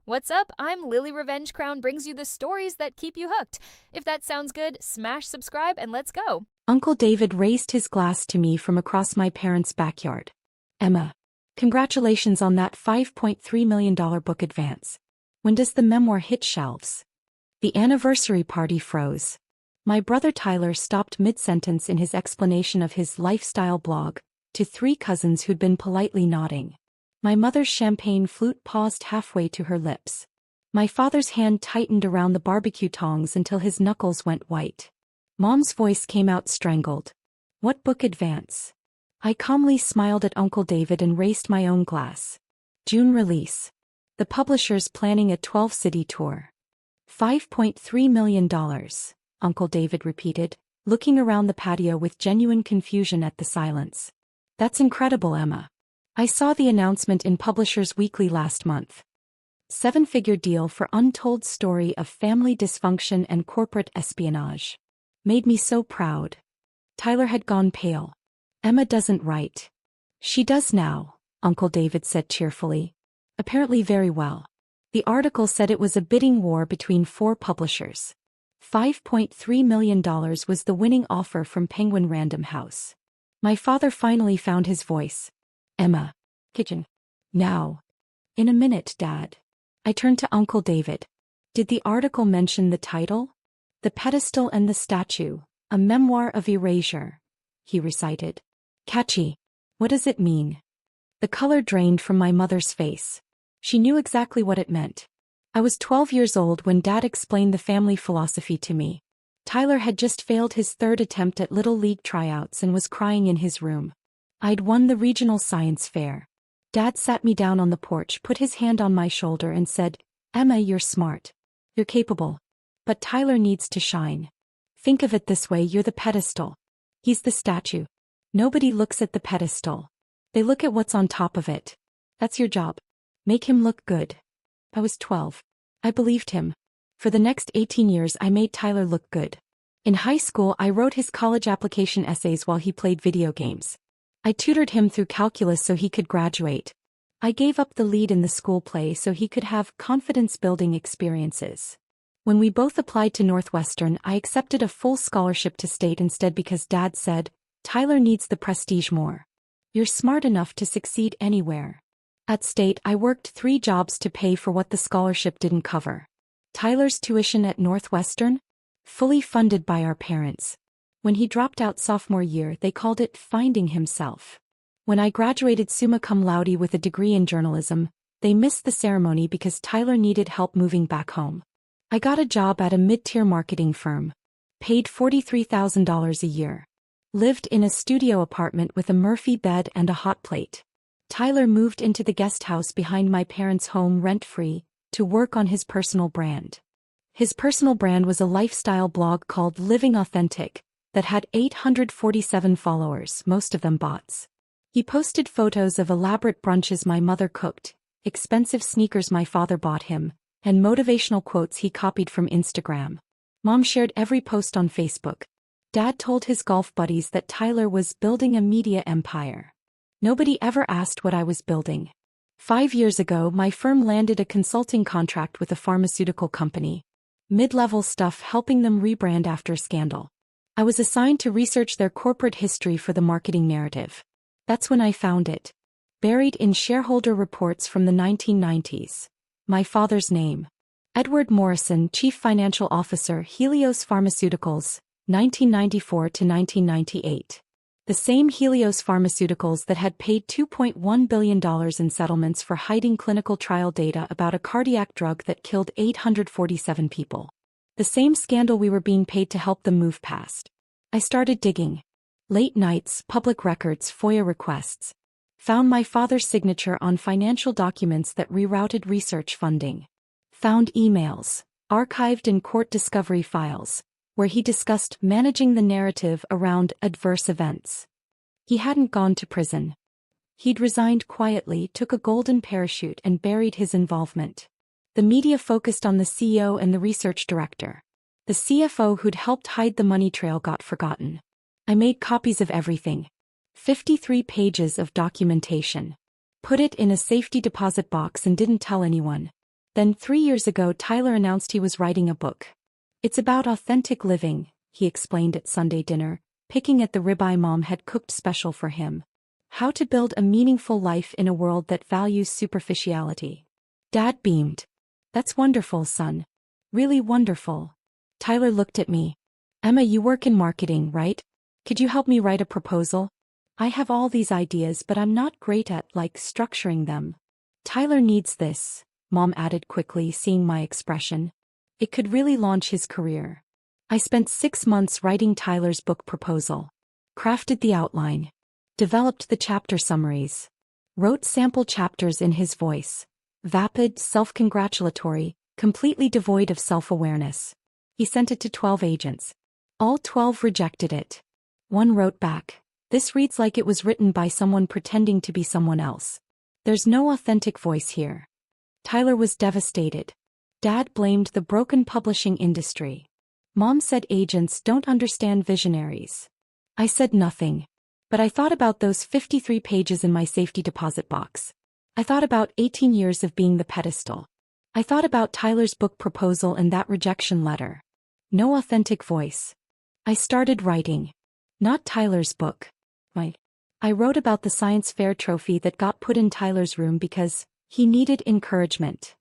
What's up? I'm Lily Revenge Crown brings you the stories that keep you hooked. If that sounds good, smash subscribe and let's go. Uncle David raised his glass to me from across my parents' backyard. Emma, congratulations on that $5.3 million book advance. When does the memoir hit shelves? The anniversary party froze. My brother Tyler stopped mid-sentence in his explanation of his lifestyle blog to three cousins who'd been politely nodding. My mother's champagne flute paused halfway to her lips. My father's hand tightened around the barbecue tongs until his knuckles went white. Mom's voice came out strangled. What book advance? I calmly smiled at Uncle David and raised my own glass. June release. The publisher's planning a 12-city tour. $5.3 million, Uncle David repeated, looking around the patio with genuine confusion at the silence. That's incredible, Emma. I saw the announcement in Publishers Weekly last month. Seven-figure deal for untold story of family dysfunction and corporate espionage. Made me so proud. Tyler had gone pale. Emma doesn't write. She does now, Uncle David said cheerfully. Apparently very well. The article said it was a bidding war between four publishers. $5.3 million was the winning offer from Penguin Random House. My father finally found his voice. Emma. Kitchen. Now. In a minute, Dad. I turned to Uncle David. Did the article mention the title? The Pedestal and the Statue, a memoir of erasure, he recited. Catchy. What does it mean? The color drained from my mother's face. She knew exactly what it meant. I was 12 years old when Dad explained the family philosophy to me. Tyler had just failed his third attempt at Little League tryouts and was crying in his room. I'd won the regional science fair. Dad sat me down on the porch, put his hand on my shoulder and said, Emma, you're smart. You're capable. But Tyler needs to shine. Think of it this way, you're the pedestal. He's the statue. Nobody looks at the pedestal. They look at what's on top of it. That's your job. Make him look good. I was 12. I believed him. For the next 18 years I made Tyler look good. In high school I wrote his college application essays while he played video games. I tutored him through calculus so he could graduate. I gave up the lead in the school play so he could have confidence-building experiences. When we both applied to Northwestern, I accepted a full scholarship to State instead because Dad said, Tyler needs the prestige more. You're smart enough to succeed anywhere. At State, I worked 3 jobs to pay for what the scholarship didn't cover. Tyler's tuition at Northwestern? Fully funded by our parents. When he dropped out sophomore year, they called it finding himself. When I graduated summa cum laude with a degree in journalism, they missed the ceremony because Tyler needed help moving back home. I got a job at a mid-tier marketing firm. Paid $43,000 a year. Lived in a studio apartment with a Murphy bed and a hot plate. Tyler moved into the guest house behind my parents' home rent-free to work on his personal brand. His personal brand was a lifestyle blog called Living Authentic that had 847 followers, most of them bots. He posted photos of elaborate brunches my mother cooked, expensive sneakers my father bought him, and motivational quotes he copied from Instagram. Mom shared every post on Facebook. Dad told his golf buddies that Tyler was building a media empire. Nobody ever asked what I was building. 5 years ago, my firm landed a consulting contract with a pharmaceutical company. Mid-level stuff helping them rebrand after a scandal. I was assigned to research their corporate history for the marketing narrative. That's when I found it. Buried in shareholder reports from the 1990s. My father's name. Edward Morrison, Chief Financial Officer, Helios Pharmaceuticals, 1994 to 1998. The same Helios Pharmaceuticals that had paid $2.1 billion in settlements for hiding clinical trial data about a cardiac drug that killed 847 people. The same scandal we were being paid to help them move past. I started digging. Late nights, public records, FOIA requests. Found my father's signature on financial documents that rerouted research funding. Found emails, archived in court discovery files, where he discussed managing the narrative around adverse events. He hadn't gone to prison. He'd resigned quietly, took a golden parachute and buried his involvement. The media focused on the CEO and the research director. The CFO who'd helped hide the money trail got forgotten. I made copies of everything. 53 pages of documentation. Put it in a safety deposit box and didn't tell anyone. Then 3 years ago Tyler announced he was writing a book. It's about authentic living, he explained at Sunday dinner, picking at the ribeye Mom had cooked special for him. How to build a meaningful life in a world that values superficiality. Dad beamed. That's wonderful, son. Really wonderful. Tyler looked at me. Emma, you work in marketing, right? Could you help me write a proposal? I have all these ideas but I'm not great at, structuring them. Tyler needs this, Mom added quickly, seeing my expression. It could really launch his career. I spent 6 months writing Tyler's book proposal. Crafted the outline. Developed the chapter summaries. Wrote sample chapters in his voice. Vapid, self-congratulatory, completely devoid of self-awareness. He sent it to 12 agents. All 12 rejected it. One wrote back, "This reads like it was written by someone pretending to be someone else. There's no authentic voice here." Tyler was devastated. Dad blamed the broken publishing industry. Mom said agents don't understand visionaries. I said nothing. But I thought about those 53 pages in my safety deposit box. I thought about 18 years of being the pedestal. I thought about Tyler's book proposal and that rejection letter. No authentic voice. I started writing. Not Tyler's book. I wrote about the science fair trophy that got put in Tyler's room because he needed encouragement.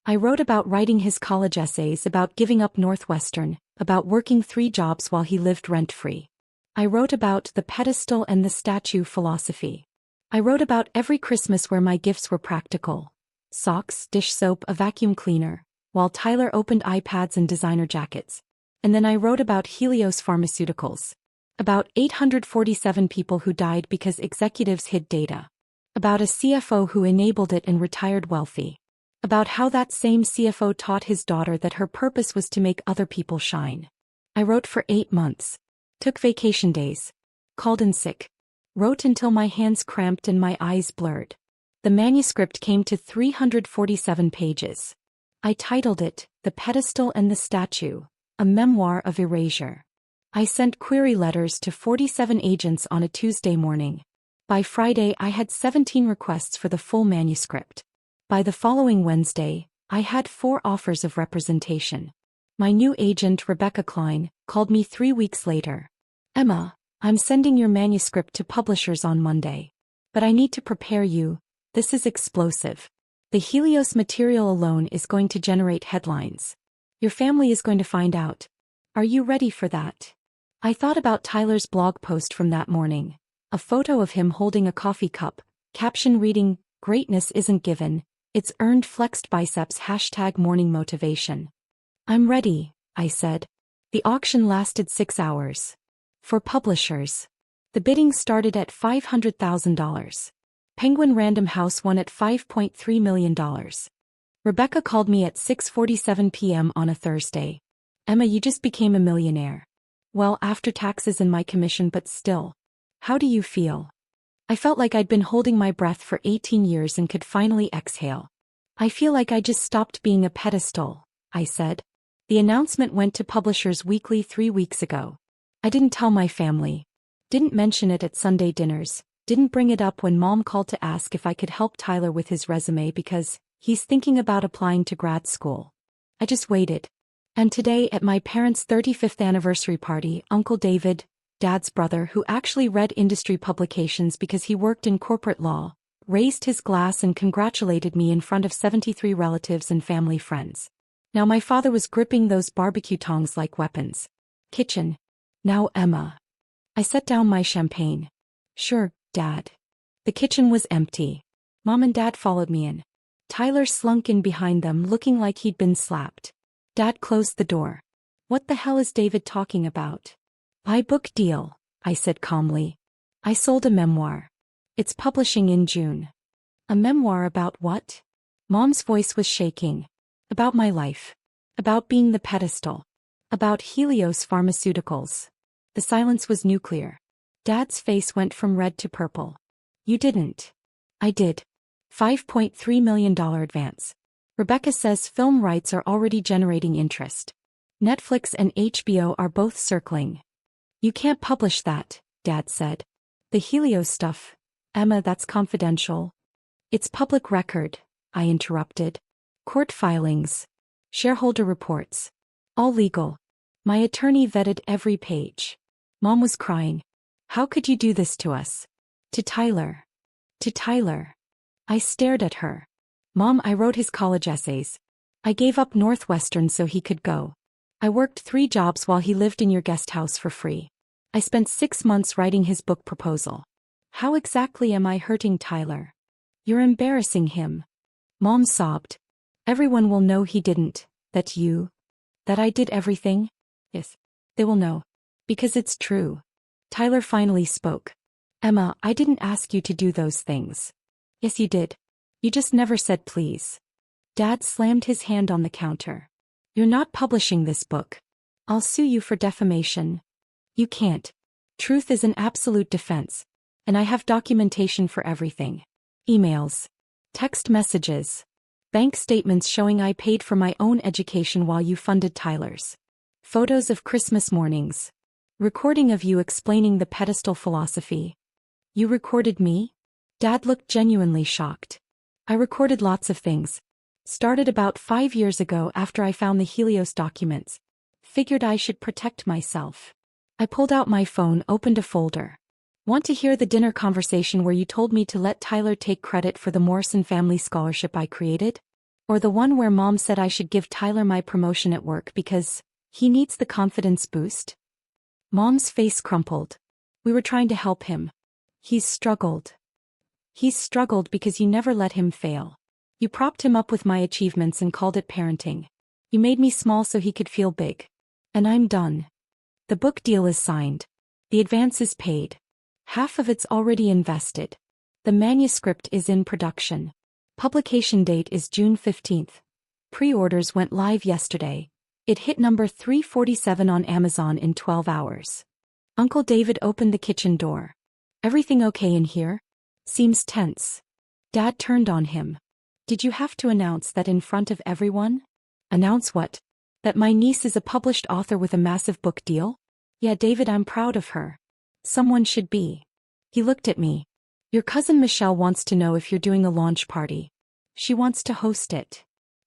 I wrote about writing his college essays, about giving up Northwestern, about working 3 jobs while he lived rent-free. I wrote about the pedestal and the statue philosophy. I wrote about every Christmas where my gifts were practical. Socks, dish soap, a vacuum cleaner, while Tyler opened iPads and designer jackets. And then I wrote about Helios Pharmaceuticals. About 847 people who died because executives hid data. About a CFO who enabled it and retired wealthy. About how that same CFO taught his daughter that her purpose was to make other people shine. I wrote for 8 months. Took vacation days. Called in sick. Wrote until my hands cramped and my eyes blurred. The manuscript came to 347 pages. I titled it, The Pedestal and the Statue, a Memoir of Erasure. I sent query letters to 47 agents on a Tuesday morning. By Friday I had 17 requests for the full manuscript. By the following Wednesday, I had 4 offers of representation. My new agent, Rebecca Klein, called me 3 weeks later. "Emma, I'm sending your manuscript to publishers on Monday. But I need to prepare you. This is explosive. The Helios material alone is going to generate headlines. Your family is going to find out. Are you ready for that?" I thought about Tyler's blog post from that morning. A photo of him holding a coffee cup, caption reading, "Greatness isn't given, it's earned." Flexed biceps #morning motivation. "I'm ready," I said. The auction lasted 6 hours. For publishers. The bidding started at $500,000. Penguin Random House won at $5.3 million. Rebecca called me at 6:47 p.m. on a Thursday. "Emma, you just became a millionaire. Well, after taxes and my commission, but still. How do you feel?" I felt like I'd been holding my breath for 18 years and could finally exhale. "I feel like I just stopped being a pedestal," I said. The announcement went to Publishers Weekly 3 weeks ago. I didn't tell my family. Didn't mention it at Sunday dinners. Didn't bring it up when Mom called to ask if I could help Tyler with his resume because he's thinking about applying to grad school. I just waited. And today at my parents' 35th anniversary party, Uncle David, Dad's brother who actually read industry publications because he worked in corporate law, raised his glass and congratulated me in front of 73 relatives and family friends. Now my father was gripping those barbecue tongs like weapons. Kitchen. "Now Emma." I set down my champagne. "Sure, Dad." The kitchen was empty. Mom and Dad followed me in. Tyler slunk in behind them looking like he'd been slapped. Dad closed the door. "What the hell is David talking about?" "My book deal," I said calmly. "I sold a memoir. It's publishing in June." "A memoir about what?" Mom's voice was shaking. "About my life. About being the pedestal. About Helios Pharmaceuticals." The silence was nuclear. Dad's face went from red to purple. "You didn't." "I did. $5.3 million advance. Rebecca says film rights are already generating interest. Netflix and HBO are both circling." "You can't publish that," Dad said. "The Helios stuff. Emma, that's confidential." "It's public record," I interrupted. Court filings. Shareholder reports. All legal. My attorney vetted every page. Mom was crying. How could you do this to us? To Tyler. To Tyler. I stared at her. Mom, I wrote his college essays. I gave up Northwestern so he could go. I worked 3 jobs while he lived in your guest house for free. I spent 6 months writing his book proposal. How exactly am I hurting Tyler? You're embarrassing him. Mom sobbed. Everyone will know he didn't, that I did everything? Yes. They will know. Because it's true. Tyler finally spoke. Emma, I didn't ask you to do those things. Yes, you did. You just never said please. Dad slammed his hand on the counter. You're not publishing this book. I'll sue you for defamation. You can't. Truth is an absolute defense. And I have documentation for everything. Emails. Text messages. Bank statements showing I paid for my own education while you funded Tyler's. Photos of Christmas mornings. Recording of you explaining the pedestal philosophy. You recorded me? Dad looked genuinely shocked. I recorded lots of things. Started about 5 years ago after I found the Helios documents. Figured I should protect myself. I pulled out my phone, opened a folder. Want to hear the dinner conversation where you told me to let Tyler take credit for the Morrison Family Scholarship I created? Or the one where Mom said I should give Tyler my promotion at work because he needs the confidence boost? Mom's face crumpled. We were trying to help him. He's struggled. He's struggled because you never let him fail. You propped him up with my achievements and called it parenting. You made me small so he could feel big. And I'm done. The book deal is signed. The advance is paid. Half of it's already invested. The manuscript is in production. Publication date is June 15th. Pre-orders went live yesterday. It hit number 347 on Amazon in 12 hours. Uncle David opened the kitchen door. Everything okay in here? Seems tense. Dad turned on him. Did you have to announce that in front of everyone? Announce what? That my niece is a published author with a massive book deal? Yeah, David, I'm proud of her. Someone should be. He looked at me. Your cousin Michelle wants to know if you're doing a launch party. She wants to host it.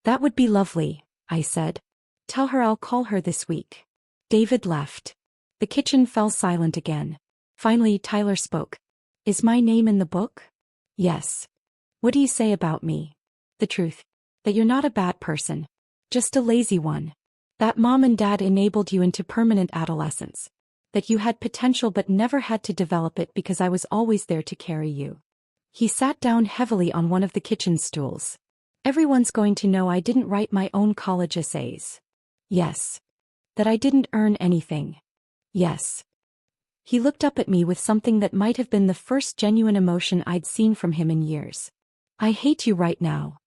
That would be lovely, I said. Tell her I'll call her this week. David left. The kitchen fell silent again. Finally, Tyler spoke. Is my name in the book? Yes. What do you say about me? The truth. That you're not a bad person. Just a lazy one. That Mom and Dad enabled you into permanent adolescence. That you had potential but never had to develop it because I was always there to carry you. He sat down heavily on one of the kitchen stools. Everyone's going to know I didn't write my own college essays. Yes. That I didn't earn anything. Yes. He looked up at me with something that might have been the first genuine emotion I'd seen from him in years. I hate you right now.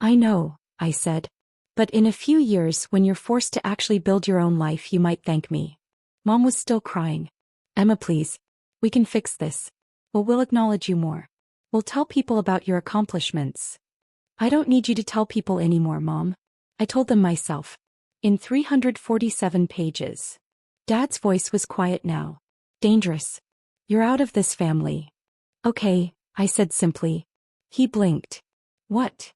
I know, I said. But in a few years when you're forced to actually build your own life you might thank me. Mom was still crying. Emma, please. We can fix this. We'll acknowledge you more. We'll tell people about your accomplishments. I don't need you to tell people anymore, Mom. I told them myself. In 347 pages. Dad's voice was quiet now. Dangerous. You're out of this family. Okay, I said simply. He blinked. What?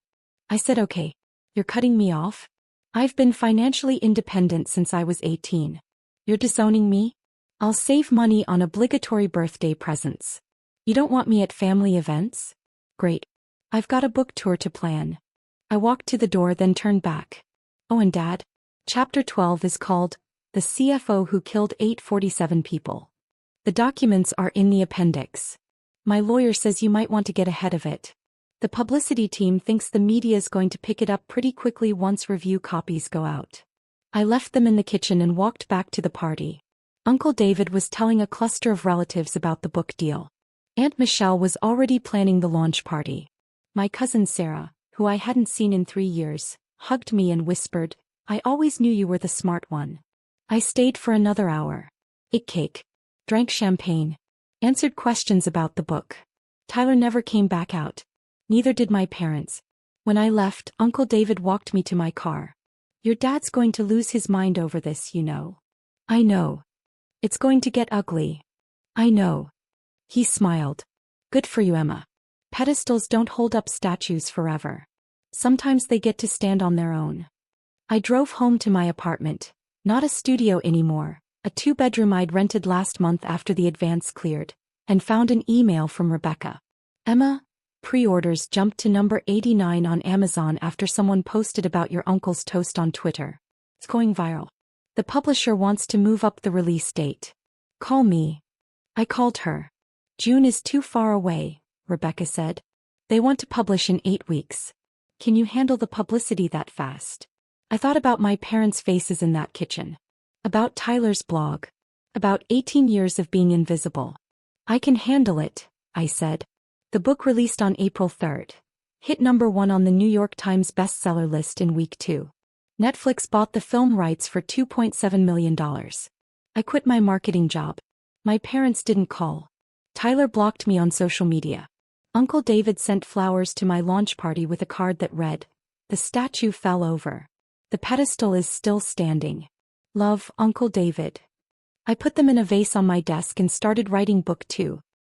I said okay. You're cutting me off? I've been financially independent since I was 18. You're disowning me? I'll save money on obligatory birthday presents. You don't want me at family events? Great. I've got a book tour to plan. I walked to the door then turned back. Oh, and Dad? Chapter 12 is called, The CFO Who Killed 847 People. The documents are in the appendix. My lawyer says you might want to get ahead of it. The publicity team thinks the media is going to pick it up pretty quickly once review copies go out. I left them in the kitchen and walked back to the party. Uncle David was telling a cluster of relatives about the book deal. Aunt Michelle was already planning the launch party. My cousin Sarah, who I hadn't seen in 3 years, hugged me and whispered, I always knew you were the smart one. I stayed for another hour. Ate cake. Drank champagne. Answered questions about the book. Tyler never came back out. Neither did my parents. When I left, Uncle David walked me to my car. Your dad's going to lose his mind over this, you know. I know. It's going to get ugly. I know. He smiled. Good for you, Emma. Pedestals don't hold up statues forever. Sometimes they get to stand on their own. I drove home to my apartment. Not a studio anymore, a 2-bedroom I'd rented last month after the advance cleared, and found an email from Rebecca. Emma, pre-orders jumped to number 89 on Amazon after someone posted about your uncle's toast on Twitter. It's going viral. The publisher wants to move up the release date. Call me. I called her. June is too far away, Rebecca said. They want to publish in 8 weeks. Can you handle the publicity that fast? I thought about my parents' faces in that kitchen. About Tyler's blog. About 18 years of being invisible. I can handle it, I said. The book released on April 3rd. Hit number 1 on the New York Times bestseller list in week 2. Netflix bought the film rights for $2.7 million. I quit my marketing job. My parents didn't call. Tyler blocked me on social media. Uncle David sent flowers to my launch party with a card that read, "The statue fell over. The pedestal is still standing. Love, Uncle David." I put them in a vase on my desk and started writing book 2.